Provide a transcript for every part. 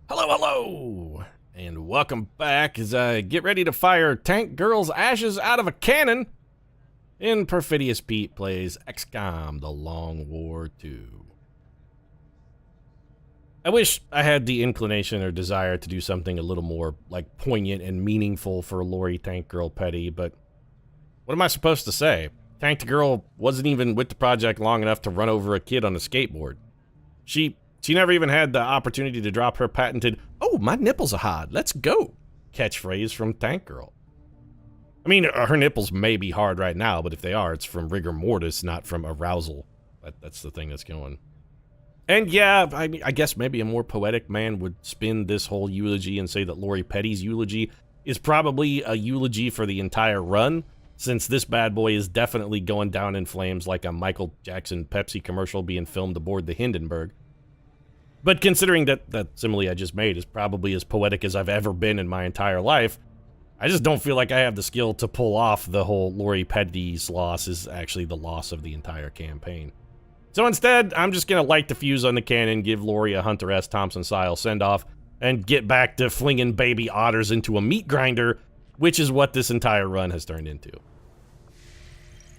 Hello, hello, and welcome back as I get ready to fire Tank Girl's ashes out of a cannon in Perfidious Pete plays XCOM, The Long War 2. I wish I had the inclination or desire to do something a little more, like, poignant and meaningful for Lori Tank Girl Petty, but what am I supposed to say? Tank Girl wasn't even with the project long enough to run over a kid on a skateboard. She never even had the opportunity to drop her patented, "Oh, my nipples are hard, let's go," catchphrase from Tank Girl. I mean, her nipples may be hard right now, but if they are, it's from rigor mortis, not from arousal. That's the thing that's going. And yeah, I guess maybe a more poetic man would spin this whole eulogy and say that Lori Petty's eulogy is probably a eulogy for the entire run, since this bad boy is definitely going down in flames like a Michael Jackson Pepsi commercial being filmed aboard the Hindenburg. But considering that simile I just made is probably as poetic as I've ever been in my entire life, I just don't feel like I have the skill to pull off the whole Lori Petty's loss is actually the loss of the entire campaign. So instead, I'm just gonna light the fuse on the cannon, give Lori a Hunter S. Thompson-style send-off, and get back to flinging baby otters into a meat grinder, which is what this entire run has turned into.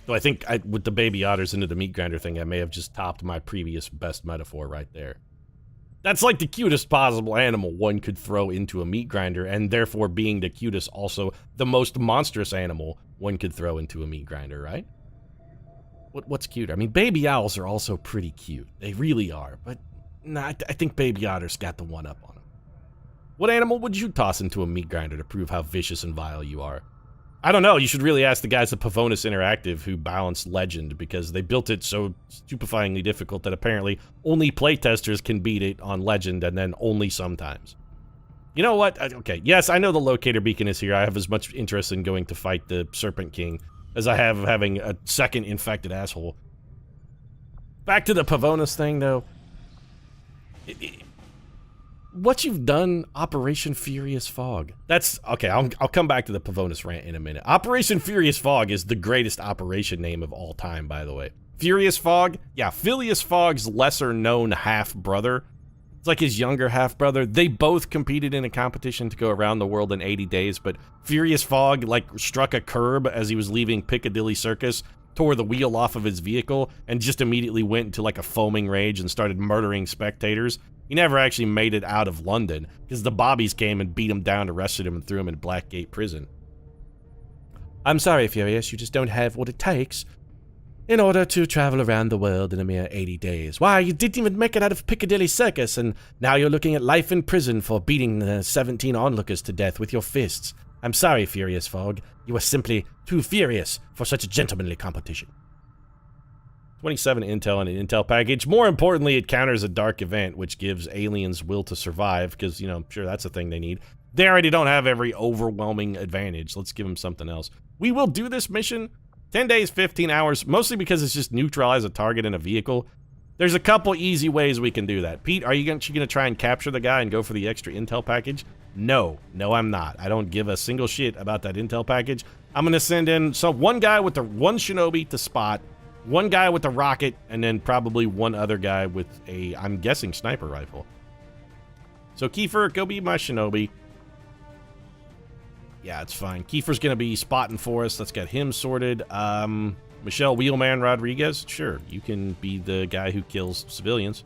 So I think with the baby otters into the meat grinder thing, I may have just topped my previous best metaphor right there. That's like the cutest possible animal one could throw into a meat grinder, and therefore being the cutest also the most monstrous animal one could throw into a meat grinder, right? What's cute? I mean, baby owls are also pretty cute. They really are, but nah, I think baby otters got the one up on them. What animal would you toss into a meat grinder to prove how vicious and vile you are? I don't know, you should really ask the guys at Pavonis Interactive who balanced Legend, because they built it so stupefyingly difficult that apparently only playtesters can beat it on Legend, and then only sometimes. You know what? Okay, yes, I know the locator beacon is here. I have as much interest in going to fight the Serpent King as I have having a second infected asshole. Back to the Pavonis thing, though. What you've done, Operation Furious Fog. That's, okay, I'll come back to the Pavonis rant in a minute. Operation Furious Fog is the greatest operation name of all time, by the way. Furious Fog? Yeah, Phileas Fogg's lesser-known half-brother. It's like his younger half-brother. They both competed in a competition to go around the world in 80 days, but Furious Fog, like, struck a curb as he was leaving Piccadilly Circus, tore the wheel off of his vehicle, and just immediately went into, like, a foaming rage and started murdering spectators. He never actually made it out of London, because the Bobbies came and beat him down, arrested him, and threw him in Blackgate Prison. I'm sorry, Furious, you just don't have what it takes in order to travel around the world in a mere 80 days. Why, you didn't even make it out of Piccadilly Circus, and now you're looking at life in prison for beating the 17 onlookers to death with your fists. I'm sorry, Furious Fog. You are simply too furious for such a gentlemanly competition. 27 intel and an intel package. More importantly, it counters a dark event, which gives aliens will to survive, because, you know, sure, that's a thing they need. They already don't have every overwhelming advantage. Let's give them something else. We will do this mission. 10 days, 15 hours, mostly because it's just neutralize a target in a vehicle. There's a couple easy ways we can do that. Pete, are you gonna try and capture the guy and go for the extra intel package? No, I'm not. I don't give a single shit about that intel package. I'm gonna send in one guy with the one shinobi to spot, one guy with a rocket, and then probably one other guy with a, I'm guessing, sniper rifle. So Kiefer, go be my shinobi. Yeah, it's fine. Kiefer's gonna be spotting for us. Let's get him sorted. Michelle Wheelman Rodriguez, sure, you can be the guy who kills civilians.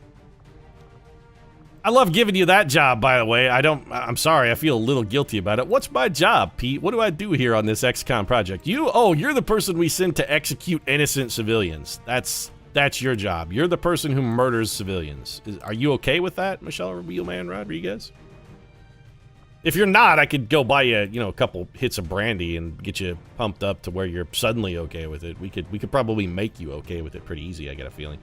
I love giving you that job, by the way. I'm sorry, I feel a little guilty about it. What's my job, Pete? What do I do here on this XCOM project? You're the person we send to execute innocent civilians. That's your job. You're the person who murders civilians. Are you okay with that, Michelle Wheelman Rodriguez? If you're not, I could go buy you, a couple hits of brandy and get you pumped up to where you're suddenly okay with it. We could probably make you okay with it pretty easy, I get a feeling.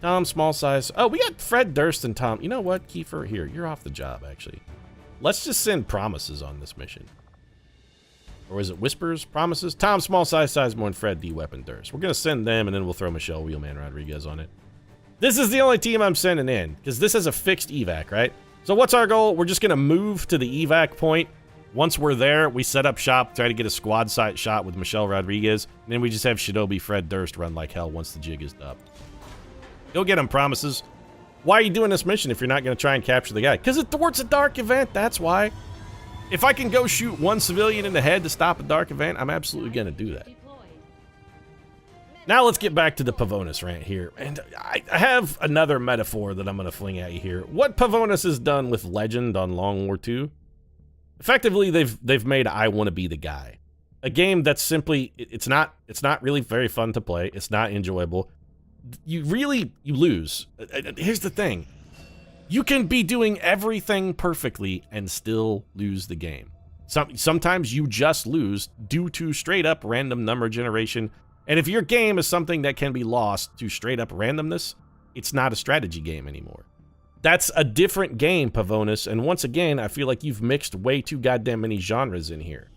Tom, small size. Oh, we got Fred Durst and Tom. You know what, Kiefer? Here, you're off the job, actually. Let's just send promises on this mission. Or is it whispers? Promises? Tom, small size, Sizemore, and Fred D. Weapon Durst. We're going to send them, and then we'll throw Michelle Wheelman Rodriguez on it. This is the only team I'm sending in, because this has a fixed evac, right? So what's our goal? We're just going to move to the evac point. Once we're there, we set up shop, try to get a squad site shot with Michelle Rodriguez, and then we just have Shinobi Fred Durst run like hell once the jig is up. Go get him, promises. Why are you doing this mission if you're not going to try and capture the guy? Because it thwarts a dark event, that's why. If I can go shoot one civilian in the head to stop a dark event, I'm absolutely going to do that. Now let's get back to the Pavonis rant here. And I have another metaphor that I'm going to fling at you here. What Pavonis has done with Legend on Long War II, effectively they've made I Want to Be the Guy. A game that's simply, it's not really very fun to play. It's not enjoyable. You lose. Here's the thing. You can be doing everything perfectly and still lose the game. Sometimes you just lose due to straight up random number generation. And if your game is something that can be lost to straight up randomness, it's not a strategy game anymore. That's a different game, Pavonis. And once again, I feel like you've mixed way too goddamn many genres in here.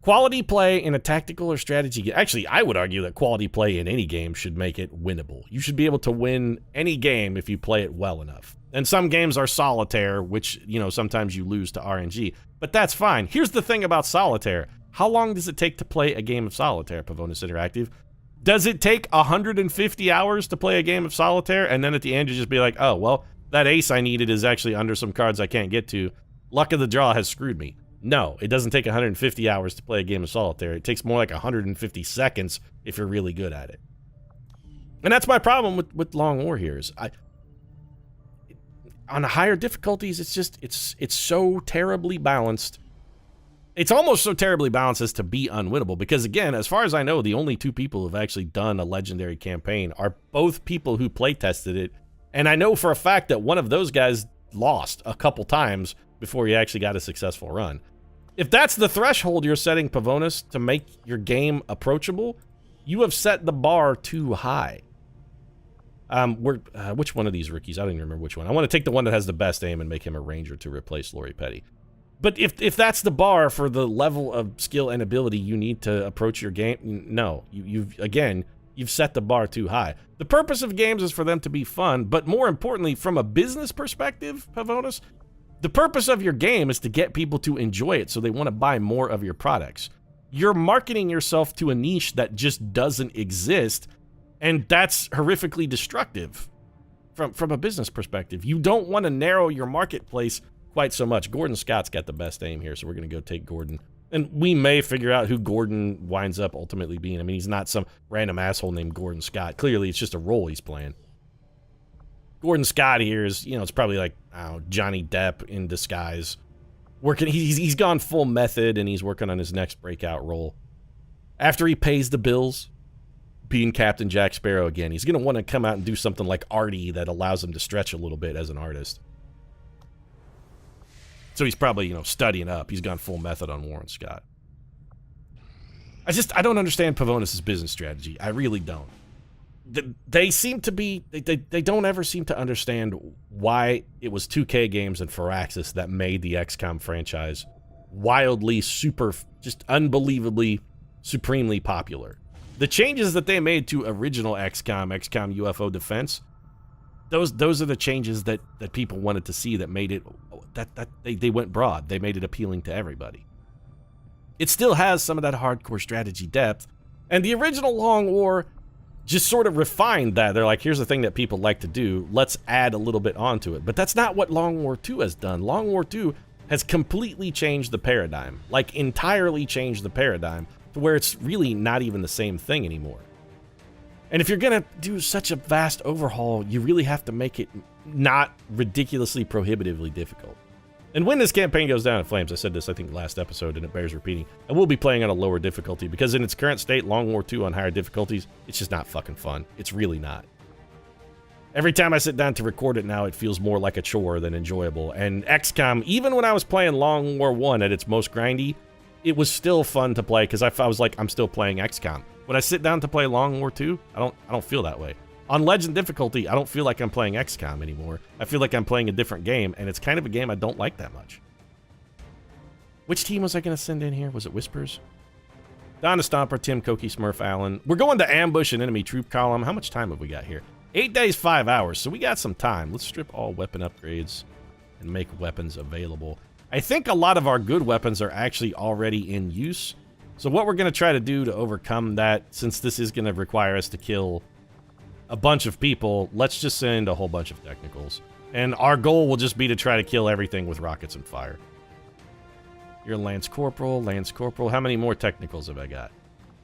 Quality play in a tactical or strategy game. Actually, I would argue that quality play in any game should make it winnable. You should be able to win any game if you play it well enough. And some games are solitaire, which, sometimes you lose to RNG. But that's fine. Here's the thing about solitaire. How long does it take to play a game of solitaire, Pavonis Interactive? Does it take 150 hours to play a game of solitaire, and then at the end you just be like, oh, well, that ace I needed is actually under some cards I can't get to. Luck of the draw has screwed me. No, it doesn't take 150 hours to play a game of solitaire. It takes more like 150 seconds if you're really good at it. And that's my problem with Long War here is on the higher difficulties, it's so terribly balanced. It's almost so terribly balanced as to be unwinnable because, again, as far as I know, the only two people who've actually done a legendary campaign are both people who play tested it. And I know for a fact that one of those guys lost a couple times before he actually got a successful run. If that's the threshold you're setting, Pavonis, to make your game approachable, you have set the bar too high. Which one of these rookies? I don't even remember which one. I want to take the one that has the best aim and make him a ranger to replace Lori Petty. But if that's the bar for the level of skill and ability you need to approach your game, no. You've set the bar too high. The purpose of games is for them to be fun, but more importantly, from a business perspective, Pavonis, the purpose of your game is to get people to enjoy it so they want to buy more of your products. You're marketing yourself to a niche that just doesn't exist, and that's horrifically destructive from a business perspective. You don't want to narrow your marketplace quite so much. Gordon Scott's got the best aim here, so we're going to go take Gordon. And we may figure out who Gordon winds up ultimately being. I mean, he's not some random asshole named Gordon Scott. Clearly, it's just a role he's playing. Gordon Scott here is, it's probably like, I don't know, Johnny Depp in disguise. He's gone full method, and he's working on his next breakout role. After he pays the bills, being Captain Jack Sparrow again, he's going to want to come out and do something like Artie that allows him to stretch a little bit as an artist. So he's probably, studying up. He's gone full method on Warren Scott. I don't understand Pavonis' business strategy. I really don't. They seem to be, they don't ever seem to understand why it was 2K Games and Firaxis that made the XCOM franchise wildly, just unbelievably, supremely popular. The changes that they made to original XCOM UFO Defense, those are the changes that people wanted to see that made it, they went broad. They made it appealing to everybody. It still has some of that hardcore strategy depth, and the original Long War just sort of refined that. They're like, here's the thing that people like to do. Let's add a little bit onto it. But that's not what Long War II has done. Long War II has completely changed the paradigm. Like, entirely changed the paradigm to where it's really not even the same thing anymore. And if you're going to do such a vast overhaul, you really have to make it not ridiculously prohibitively difficult. And when this campaign goes down in flames, I said this, I think, last episode, and it bears repeating, I will be playing on a lower difficulty, because in its current state, Long War II on higher difficulties, it's just not fucking fun. It's really not. Every time I sit down to record it now, it feels more like a chore than enjoyable. And XCOM, even when I was playing Long War I at its most grindy, it was still fun to play, because I was like, I'm still playing XCOM. When I sit down to play Long War II, I don't feel that way. On Legend difficulty, I don't feel like I'm playing XCOM anymore. I feel like I'm playing a different game, and it's kind of a game I don't like that much. Which team was I going to send in here? Was it Whispers? Donna Stomper, Tim, Koki, Smurf, Allen. We're going to ambush an enemy troop column. How much time have we got here? 8 days, 5 hours, so we got some time. Let's strip all weapon upgrades and make weapons available. I think a lot of our good weapons are actually already in use. So what we're going to try to do to overcome that, since this is going to require us to kill a bunch of people, let's just send a whole bunch of technicals. And our goal will just be to try to kill everything with rockets and fire. You're Lance Corporal, Lance Corporal. How many more technicals have I got?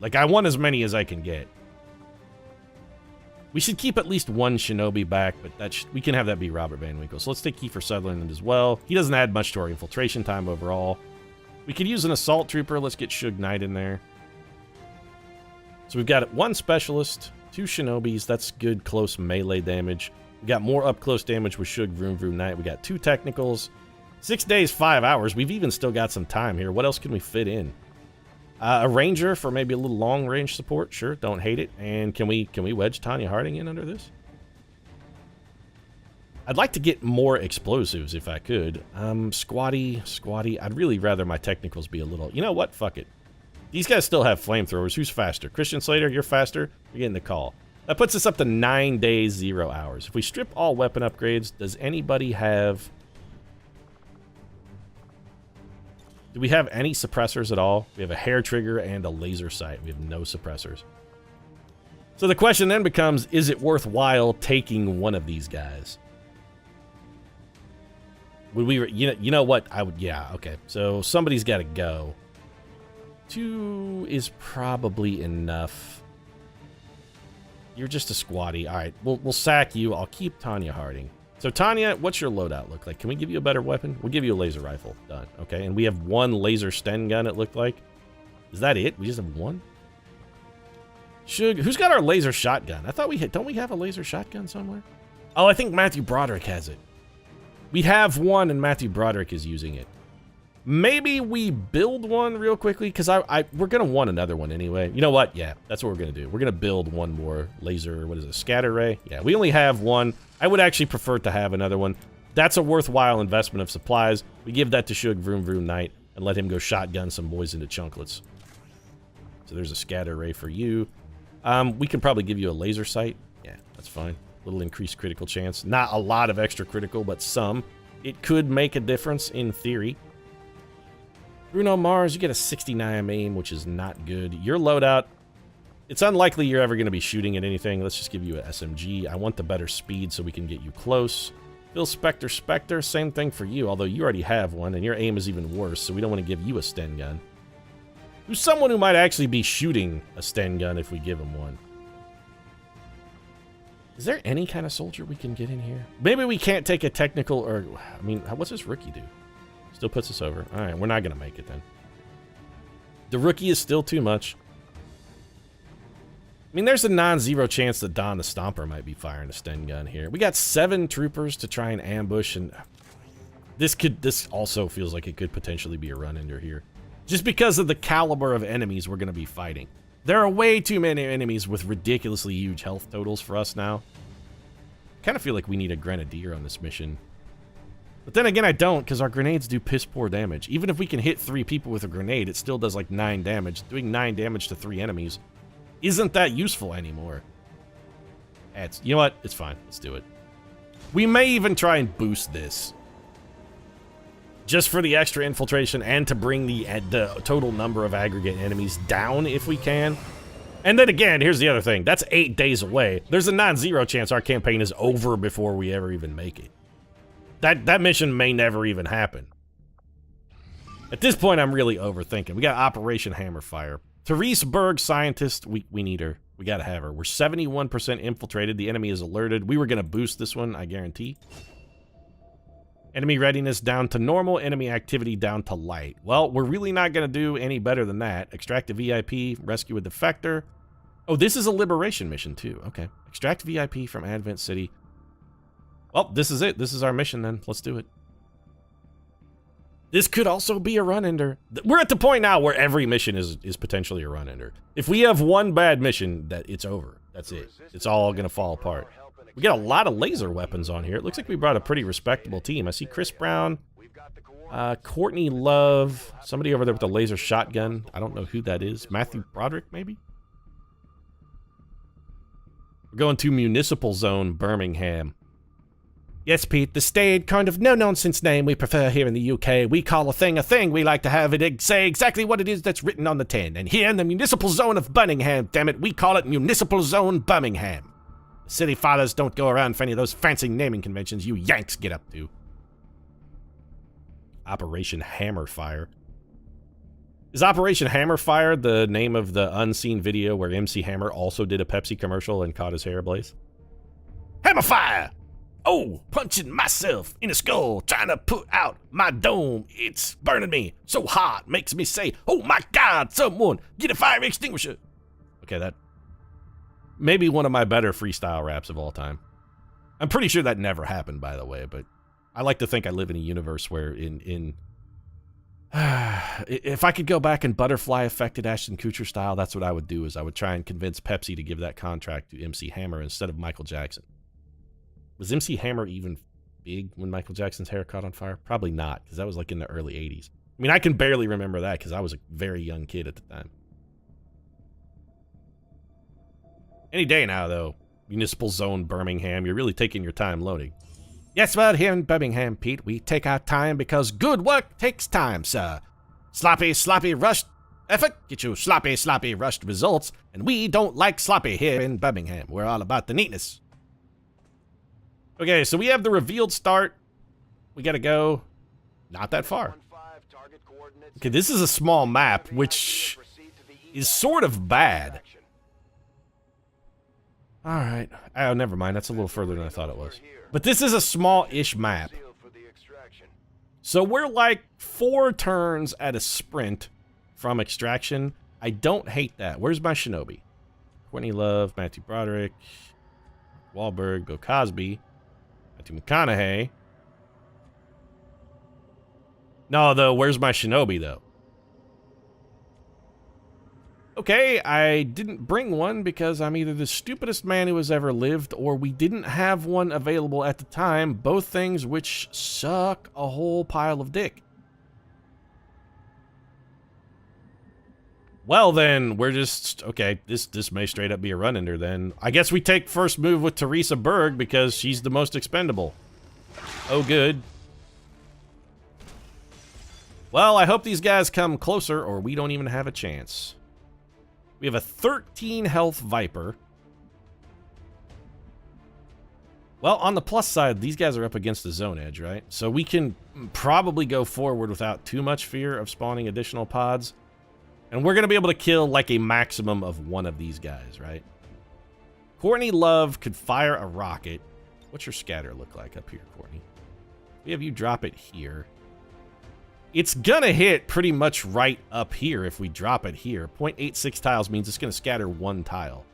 Like, I want as many as I can get. We should keep at least one shinobi back, but that we can have that be Robert Van Winkle. So let's take Kiefer Sutherland as well. He doesn't add much to our infiltration time overall. We could use an assault trooper. Let's get Suge Knight in there. So we've got one specialist, 2 shinobis. That's good close melee damage. We got more up close damage with Suge Vroom Vroom Knight. We got 2 technicals. 6 days, 5 hours. We've even still got some time here. What else can we fit in? A ranger for maybe a little long range support. Sure, don't hate it. And can we wedge Tanya Harding in under this? I'd like to get more explosives if I could. Squatty. I'd really rather my technicals be a little... You know what? Fuck it. These guys still have flamethrowers. Who's faster? Christian Slater, you're faster. You're getting the call. That puts us up to 9 days, 0 hours. If we strip all weapon upgrades, does anybody have... Do we have any suppressors at all? We have a hair trigger and a laser sight. We have no suppressors. So the question then becomes, is it worthwhile taking one of these guys? Would we, you know what? I would, yeah, okay. So somebody's got to go. 2 is probably enough. You're just a squatty. All right, we'll sack you. I'll keep Tanya Harding. So Tanya, what's your loadout look like? Can we give you a better weapon? We'll give you a laser rifle. Done. Okay, and we have 1 laser Sten gun, it looked like. Is that it? We just have 1? Who's got our laser shotgun? I thought we had... Don't we have a laser shotgun somewhere? Oh, I think Matthew Broderick has it. We have 1, and Matthew Broderick is using it. Maybe we build one real quickly, because we're going to want another one anyway. You know what? Yeah, that's what we're going to do. We're going to build 1 more laser, what is it, scatter ray? Yeah, we only have 1. I would actually prefer to have another one. That's a worthwhile investment of supplies. We give that to Suge Vroom Vroom Knight and let him go shotgun some boys into chunklets. So there's a scatter ray for you. We can probably give you a laser sight. Yeah, that's fine. A little increased critical chance. Not a lot of extra critical, but some. It could make a difference in theory. Bruno Mars, you get a 69 aim, which is not good. Your loadout, it's unlikely you're ever going to be shooting at anything. Let's just give you an SMG. I want the better speed so we can get you close. Phil Spectre, same thing for you, although you already have one, and your aim is even worse, so we don't want to give you a Sten gun. Who's someone who might actually be shooting a Sten gun if we give him one? Is there any kind of soldier we can get in here? Maybe we can't take a technical, or, I mean, what's this rookie do? Still puts us over. All right, we're not going to make it then. The rookie is still too much. I mean, there's a non-zero chance that Don the Stomper might be firing a Sten gun here. We got 7 troopers to try and ambush, and this also feels like it could potentially be a run-ender here. Just because of the caliber of enemies we're going to be fighting. There are way too many enemies with ridiculously huge health totals for us now. I kind of feel like we need a grenadier on this mission. But then again, I don't, because our grenades do piss poor damage. Even if we can hit 3 people with a grenade, it still does like 9 damage. Doing 9 damage to 3 enemies isn't that useful anymore. You know what? It's fine. Let's do it. We may even try and boost this. Just for the extra infiltration and to bring the total number of aggregate enemies down if we can. And then again, here's the other thing. That's 8 days away. There's a non-zero chance our campaign is over before we ever even make it. That mission may never even happen. At this point, I'm really overthinking. We got Operation Hammerfire. Therese Berg, scientist, we need her. We gotta have her. We're 71% infiltrated. The enemy is alerted. We were gonna boost this one, I guarantee. Enemy readiness down to normal. Enemy activity down to light. Well, we're really not gonna do any better than that. Extract a VIP. Rescue a defector. Oh, this is a liberation mission, too. Okay. Extract VIP from Advent City. Well, this is it. This is our mission, then. Let's do it. This could also be a run-ender. We're at the point now where every mission is potentially a run-ender. If we have one bad mission, it's over. That's it. It's all going to fall apart. We got a lot of laser weapons on here. It looks like we brought a pretty respectable team. I see Chris Brown, Courtney Love, somebody over there with a laser shotgun. I don't know who that is. Matthew Broderick, maybe? We're going to Municipal Zone, Birmingham. Yes, Pete, the staid, kind of no-nonsense name we prefer here in the UK. We call a thing. We like to have it say exactly what it is that's written on the tin. And here in the Municipal Zone of Birmingham, damn it, we call it Municipal Zone Birmingham. City fathers don't go around for any of those fancy naming conventions you Yanks get up to. Operation Hammerfire. Is Operation Hammerfire the name of the unseen video where MC Hammer also did a Pepsi commercial and caught his hair ablaze? Hammerfire! Oh, punching myself in the skull, trying to put out my dome. It's burning me so hot, makes me say, oh my God, someone get a fire extinguisher. Okay, that may be one of my better freestyle raps of all time. I'm pretty sure that never happened, by the way, but I like to think I live in a universe where if I could go back and butterfly affected Ashton Kutcher style, that's what I would do, is I would try and convince Pepsi to give that contract to MC Hammer instead of Michael Jackson. Was MC Hammer even big when Michael Jackson's hair caught on fire? Probably not, because that was like in the early 80s. I mean, I can barely remember that because I was a very young kid at the time. Any day now, though. Municipal Zone Birmingham, you're really taking your time loading. Yes, well, here in Birmingham, Pete, we take our time because good work takes time, sir. Sloppy, rushed effort get you sloppy, rushed results, and we don't like sloppy here in Birmingham. We're all about the neatness. Okay, so we have the revealed start. We gotta go not that far. Okay, this is a small map, which is sort of bad. Alright. Oh, never mind. That's a little further than I thought it was. But this is a small-ish map. So we're like 4 turns at a sprint from extraction. I don't hate that. Where's my shinobi? Courtney Love, Matthew Broderick, Wahlberg, Bill Cosby, Matthew McConaughey. No, though, where's my shinobi, though? Okay, I didn't bring one because I'm either the stupidest man who has ever lived or we didn't have one available at the time, both things which suck a whole pile of dick. Well then, we're just, okay, this may straight up be a run-ender then. I guess we take first move with Teresa Berg because she's the most expendable. Oh good. Well, I hope these guys come closer or we don't even have a chance. We have a 13 health Viper. Well, on the plus side, these guys are up against the zone edge, right? So we can probably go forward without too much fear of spawning additional pods. And we're going to be able to kill like a maximum of one of these guys, right? Courtney Love could fire a rocket. What's your scatter look like up here, Courtney? We have you drop it here. It's gonna hit pretty much right up here if we drop it here. 0.86 tiles means it's gonna scatter 1 tile.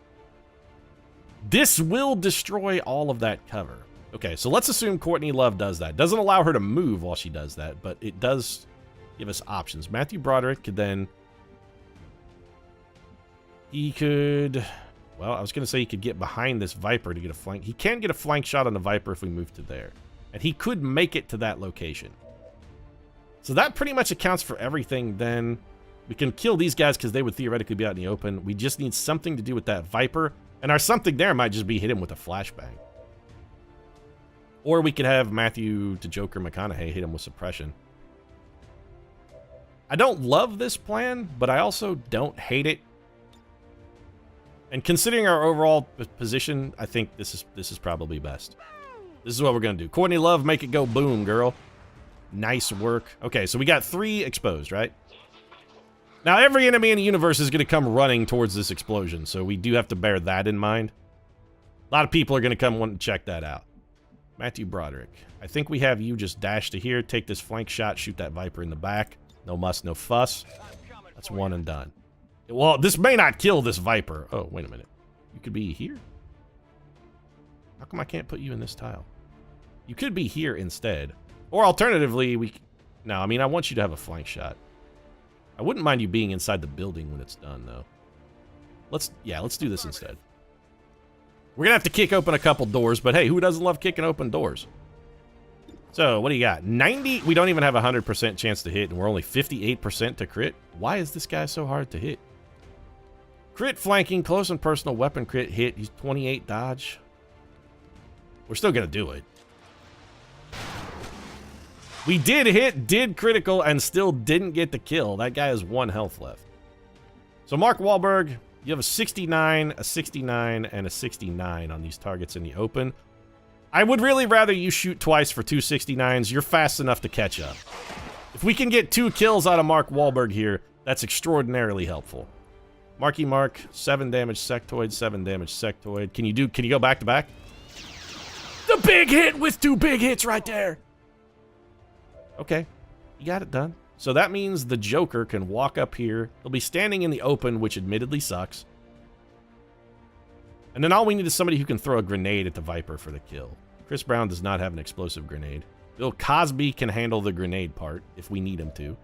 This will destroy all of that cover. Okay, so let's assume Courtney Love does that. Doesn't allow her to move while she does that, but it does give us options. Matthew Broderick could then... He could... Well, I was gonna say he could get behind this Viper to get a flank. He can get a flank shot on the Viper if we move to there. And he could make it to that location. So that pretty much accounts for everything then. We can kill these guys because they would theoretically be out in the open. We just need something to do with that Viper. And our something there might just be hit him with a flashbang. Or we could have Matthew to Joker McConaughey hit him with suppression. I don't love this plan, but I also don't hate it. And considering our overall position, I think this is probably best. This is what we're going to do. Courtney Love, make it go boom, girl. Nice work. Okay, so we got 3 exposed, right? Now, every enemy in the universe is going to come running towards this explosion, so we do have to bear that in mind. A lot of people are going to come wanting to check that out. Matthew Broderick. I think we have you just dash to here, take this flank shot, shoot that Viper in the back. No muss, no fuss. That's one and done. Well, this may not kill this Viper. Oh, wait a minute. You could be here? How come I can't put you in this tile? You could be here instead. Or alternatively, no, I mean, I want you to have a flank shot. I wouldn't mind you being inside the building when it's done, though. Let's do this instead. We're gonna have to kick open a couple doors, but hey, who doesn't love kicking open doors? So, what do you got? 90? We don't even have a 100% chance to hit, and we're only 58% to crit? Why is this guy so hard to hit? Crit flanking, close and personal weapon crit hit. He's 28 dodge. We're still gonna do it. We did hit, did critical, and still didn't get the kill. That guy has 1 health left. So Mark Wahlberg, You have a 69, a 69, and a 69 on these targets in the open. I would really rather you shoot twice for 2 69s. You're fast enough to catch up. If we can get 2 kills out of Mark Wahlberg here, that's extraordinarily helpful. Marky Mark, 7 damage sectoid, 7 damage sectoid. Can you go back to back? The big hit with 2 big hits right there. Okay, you got it done. So that means the Joker can walk up here. He'll be standing in the open, which admittedly sucks. And then all we need is somebody who can throw a grenade at the Viper for the kill. Chris Brown does not have an explosive grenade. Bill Cosby can handle the grenade part if we need him to.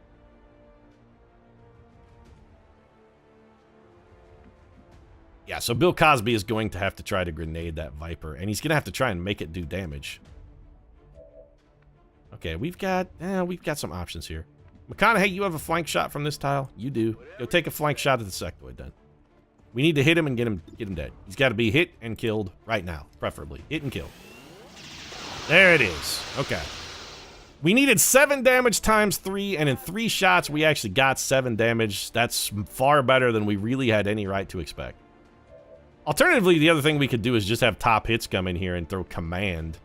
Yeah, so Bill Cosby is going to have to try to grenade that Viper, and he's going to have to try and make it do damage. Okay, we've got some options here. McConaughey, you have a flank shot from this tile? You do. Go take a flank shot at the sectoid then. We need to hit him and get him dead. He's got to be hit and killed right now, preferably. Hit and killed. There it is. Okay. We needed 7 damage times 3, and in 3 shots, we actually got 7 damage. That's far better than we really had any right to expect. Alternatively, the other thing we could do is just have top hits come in here and throw command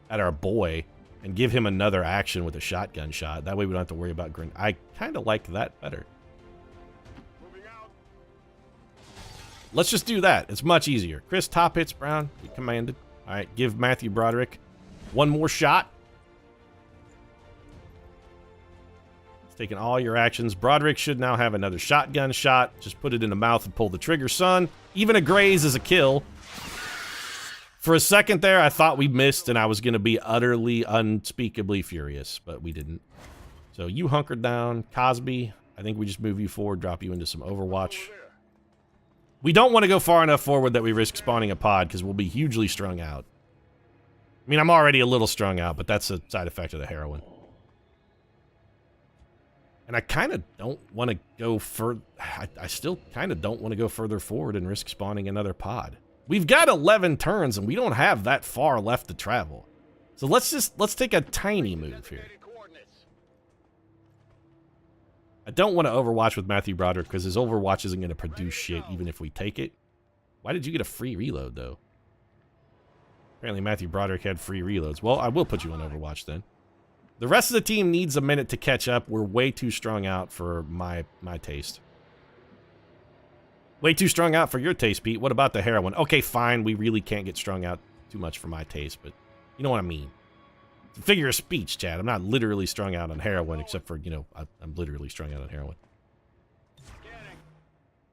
at our boy and give him another action with a shotgun shot. That way we don't have to worry about grenade. I kind of like that better. Let's just do that. It's much easier. Chris, top hits Brown. He commanded. All right, give Matthew Broderick 1 more shot. He's taking all your actions. Broderick should now have another shotgun shot. Just put it in the mouth and pull the trigger, son. Even a graze is a kill. For a second there, I thought we missed, and I was going to be utterly, unspeakably furious, but we didn't. So you hunkered down. Cosby, I think we just move you forward, drop you into some Overwatch. We don't want to go far enough forward that we risk spawning a pod, because we'll be hugely strung out. I mean, I'm already a little strung out, but that's a side effect of the heroin. And I kind of don't want to go further. I still kind of don't want to go further forward and risk spawning another pod. We've got 11 turns, and we don't have that far left to travel. So let's take a tiny move here. I don't want to Overwatch with Matthew Broderick because his Overwatch isn't going to produce shit even if we take it. Why did you get a free reload, though? Apparently Matthew Broderick had free reloads. Well, I will put you on Overwatch then. The rest of the team needs a minute to catch up. We're way too strung out for my taste. Way too strung out for your taste, Pete. What about the heroin? Okay, fine. We really can't get strung out too much for my taste, but you know what I mean. It's a figure of speech, Chad. I'm not literally strung out on heroin, except for, you know, I'm literally strung out on heroin.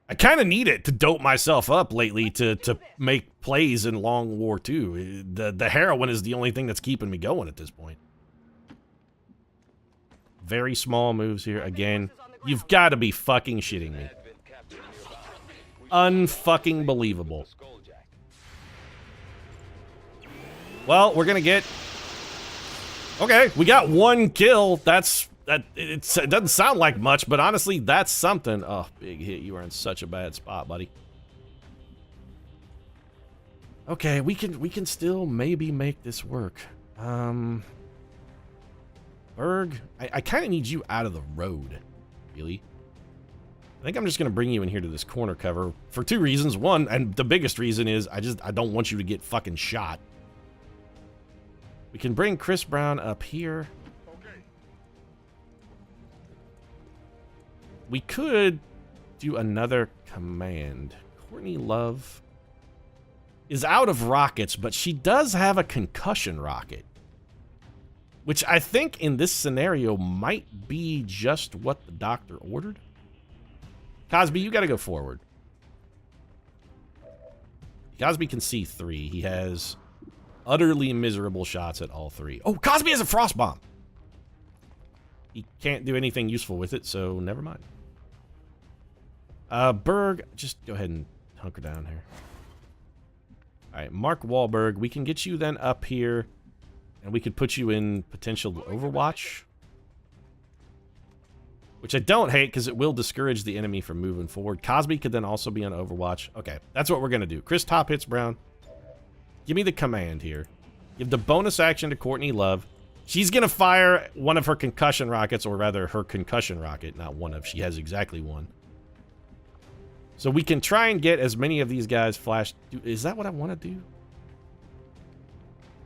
I kind of need it to dope myself up lately to make plays in Long War 2. The heroin is the only thing that's keeping me going at this point. Very small moves here. Again, you've got to be fucking shitting me. Unfucking believable. Well, we're gonna get... Okay, we got 1 kill. It doesn't sound like much, but honestly, that's something. Oh, big hit. You are in such a bad spot, buddy. Okay, we can still maybe make this work. Berg, I kind of need you out of the road, really. I think I'm just going to bring you in here to this corner cover for 2 reasons. One, and the biggest reason is I don't want you to get fucking shot. We can bring Chris Brown up here. Okay. We could do another command. Courtney Love is out of rockets, but she does have a concussion rocket, which I think in this scenario might be just what the doctor ordered. Cosby, you got to go forward. Cosby can see 3. He has utterly miserable shots at all 3. Oh, Cosby has a frost bomb. He can't do anything useful with it, so never mind. Berg, just go ahead and hunker down here. All right, Mark Wahlberg, we can get you then up here, and we could put you in potential Overwatch. Which I don't hate, because it will discourage the enemy from moving forward. Cosby could then also be on Overwatch. Okay, that's what we're going to do. Chris top hits Brown. Give me the command here. Give the bonus action to Courtney Love. She's going to fire one of her concussion rockets, or rather her concussion rocket. Not one of, she has exactly 1. So we can try and get as many of these guys flashed. Is that what I want to do? I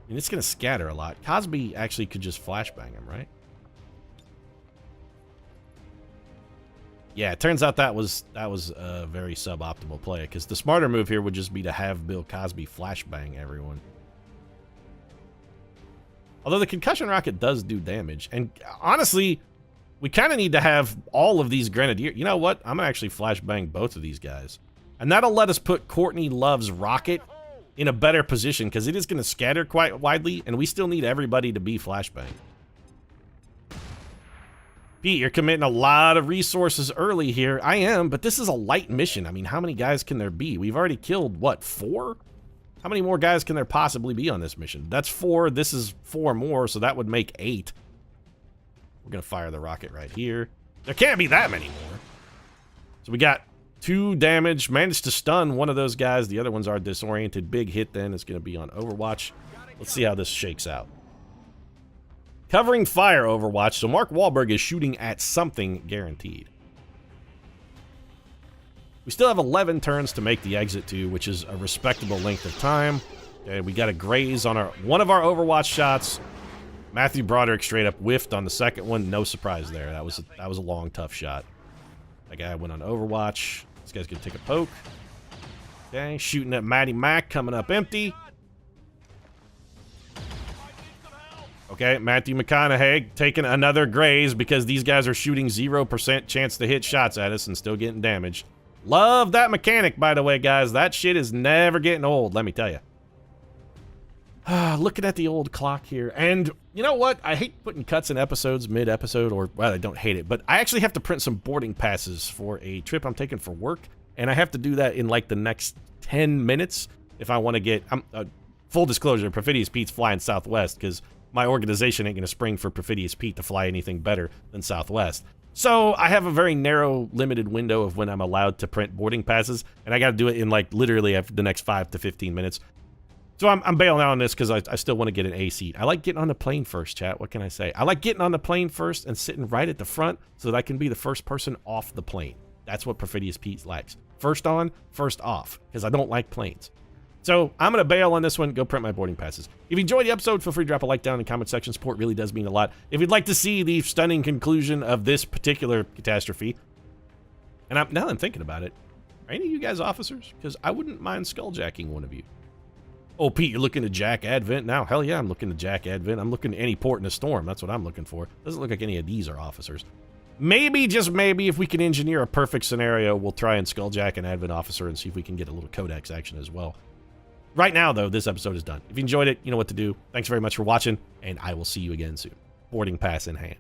mean, it's going to scatter a lot. Cosby actually could just flashbang him, right? Yeah, it turns out that was a very suboptimal play, because the smarter move here would just be to have Bill Cosby flashbang everyone. Although the concussion rocket does do damage, and honestly, we kind of need to have all of these grenadiers. You know what? I'm gonna actually flashbang both of these guys, and that'll let us put Courtney Love's rocket in a better position, because it is going to scatter quite widely, and we still need everybody to be flashbang. Pete, you're committing a lot of resources early here. I am, but this is a light mission. I mean, how many guys can there be? We've already killed, what, 4? How many more guys can there possibly be on this mission? That's 4. This is 4 more, so that would make 8. We're going to fire the rocket right here. There can't be that many more. So we got 2 damage. Managed to stun one of those guys. The other ones are disoriented. Big hit then is going to be on Overwatch. Let's see how this shakes out. Covering fire Overwatch, so Mark Wahlberg is shooting at something guaranteed. We still have 11 turns to make the exit to, which is a respectable length of time. Okay, we got a graze on one of our Overwatch shots. Matthew Broderick straight up whiffed on the second one. No surprise there. That was a long, tough shot. That guy went on Overwatch. This guy's gonna take a poke. Okay, shooting at Matty Mac, coming up empty. Okay, Matthew McConaughey taking another graze because these guys are shooting 0% chance to hit shots at us and still getting damaged. Love that mechanic, by the way, guys. That shit is never getting old, let me tell you. Looking at the old clock here, and you know what? I hate putting cuts in episodes mid-episode, or, well, I don't hate it, but I actually have to print some boarding passes for a trip I'm taking for work, and I have to do that in, like, the next 10 minutes if I want to get... full disclosure, Perfidious Pete's flying Southwest, because my organization ain't going to spring for Perfidious Pete to fly anything better than Southwest. So I have a very narrow, limited window of when I'm allowed to print boarding passes, and I got to do it in, like, literally after the next 5 to 15 minutes. So I'm bailing out on this because I still want to get an A seat. I like getting on the plane first, chat. What can I say? I like getting on the plane first and sitting right at the front so that I can be the first person off the plane. That's what Perfidious Pete likes. First on, first off, because I don't like planes. So I'm going to bail on this one. Go print my boarding passes. If you enjoyed the episode, feel free to drop a like down in the comment section. Support really does mean a lot. If you'd like to see the stunning conclusion of this particular catastrophe, and now that I'm thinking about it, are any of you guys officers? Because I wouldn't mind skulljacking one of you. Oh, Pete, you're looking to jack Advent now? Hell yeah, I'm looking to jack Advent. I'm looking to any port in a storm. That's what I'm looking for. Doesn't look like any of these are officers. Maybe, just maybe, if we can engineer a perfect scenario, we'll try and skulljack an Advent officer and see if we can get a little codex action as well. Right now, though, this episode is done. If you enjoyed it, you know what to do. Thanks very much for watching, and I will see you again soon. Boarding pass in hand.